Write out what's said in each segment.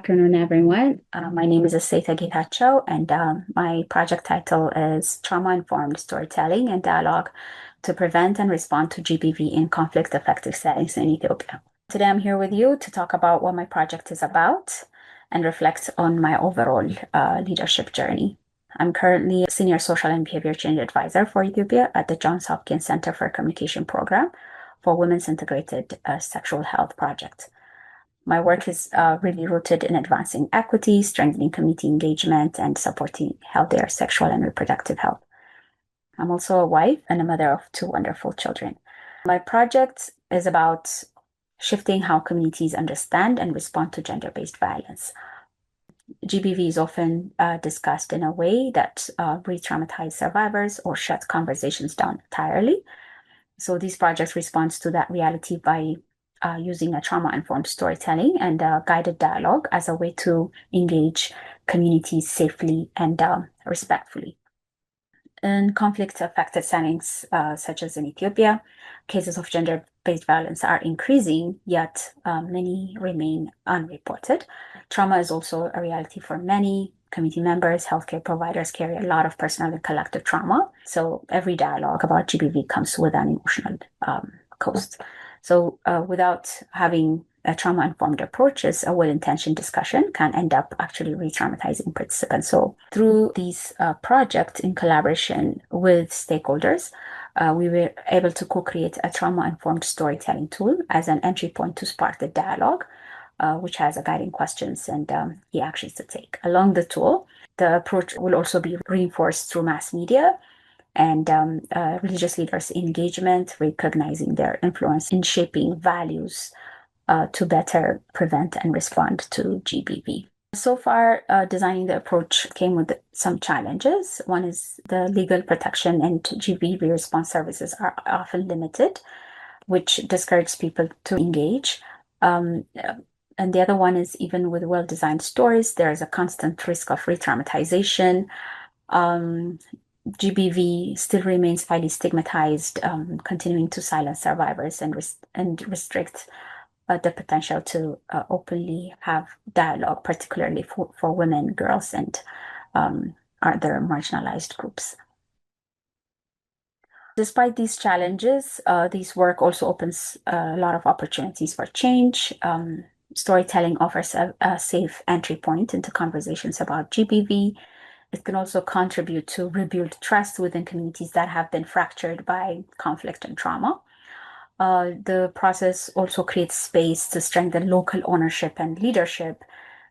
afternoon, everyone. My name is Esete Gatechew, and my project title is Trauma-Informed Storytelling and Dialogue to Prevent and Respond to GBV in Conflict-Effective Settings in Ethiopia. Today, I'm here with you to talk about what my project is about and reflect on my overall leadership journey. I'm currently a Senior Social and Behavior Change Advisor for Ethiopia at the Johns Hopkins Center for Communication Program for Women's Integrated Sexual Health Project. My work is really rooted in advancing equity, strengthening community engagement, and supporting healthier sexual and reproductive health. I'm also a wife and a mother of two wonderful children. My project is about shifting how communities understand and respond to gender-based violence. GBV is often discussed in a way that re-traumatize survivors or shut conversations down entirely. So these projects respond to that reality by using a trauma-informed storytelling and guided dialogue as a way to engage communities safely and respectfully. In conflict-affected settings, such as in Ethiopia, cases of gender-based violence are increasing, yet many remain unreported. Trauma is also a reality for many community members. Healthcare providers carry a lot of personal and collective trauma. So every dialogue about GBV comes with an emotional cost. So without having a trauma-informed approaches, a well-intentioned discussion can end up actually re-traumatizing participants. So through these projects in collaboration with stakeholders, we were able to co-create a trauma-informed storytelling tool as an entry point to spark the dialogue, which has a guiding questions and key actions to take. Along the tool, the approach will also be reinforced through mass media and religious leaders' engagement, recognizing their influence in shaping values to better prevent and respond to GBV. So far, designing the approach came with some challenges. One is the legal protection and GBV response services are often limited, which discourages people to engage. And the other one is even with well-designed stories, there is a constant risk of re-traumatization. GBV still remains highly stigmatized, continuing to silence survivors and restrict the potential to openly have dialogue, particularly for women, girls, and other marginalized groups. Despite these challenges, this work also opens a lot of opportunities for change. Storytelling offers a safe entry point into conversations about GBV. It can also contribute to rebuild trust within communities that have been fractured by conflict and trauma. The process also creates space to strengthen local ownership and leadership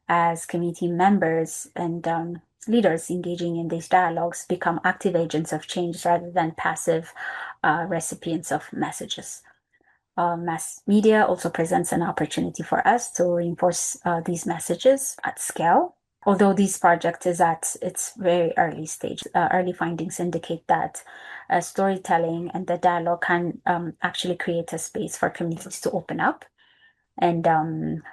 as community members and leaders engaging in these dialogues become active agents of change rather than passive recipients of messages. Mass media also presents an opportunity for us to reinforce these messages at scale. Although this project is at its very early stage, early findings indicate that storytelling and the dialogue can actually create a space for communities to open up and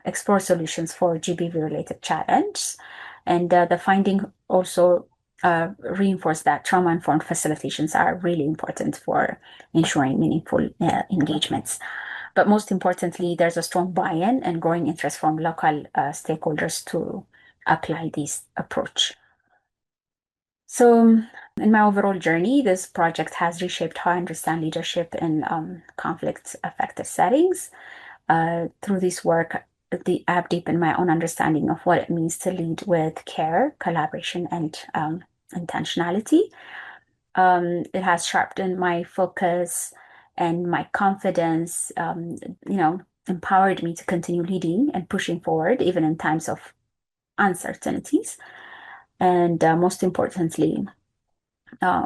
explore solutions for GBV-related challenges. And the finding also reinforce that trauma-informed facilitations are really important for ensuring meaningful engagements. But most importantly, there's a strong buy-in and growing interest from local stakeholders to apply this approach. So in my overall journey, this project has reshaped how I understand leadership in conflict-affected settings. Through this work, I have deepened my own understanding of what it means to lead with care, collaboration, and intentionality. It has sharpened my focus and my confidence, empowered me to continue leading and pushing forward, even in times of uncertainties. And most importantly,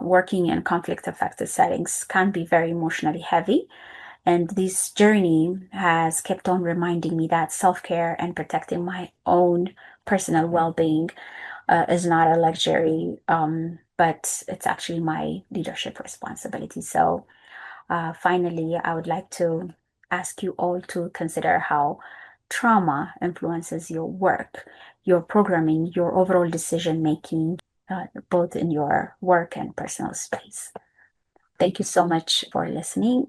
working in conflict-affected settings can be very emotionally heavy. And this journey has kept on reminding me that self-care and protecting my own personal well-being is not a luxury, but it's actually my leadership responsibility. So finally, I would like to ask you all to consider how trauma influences your work, your programming, your overall decision making, both in your work and personal space. Thank you so much for listening.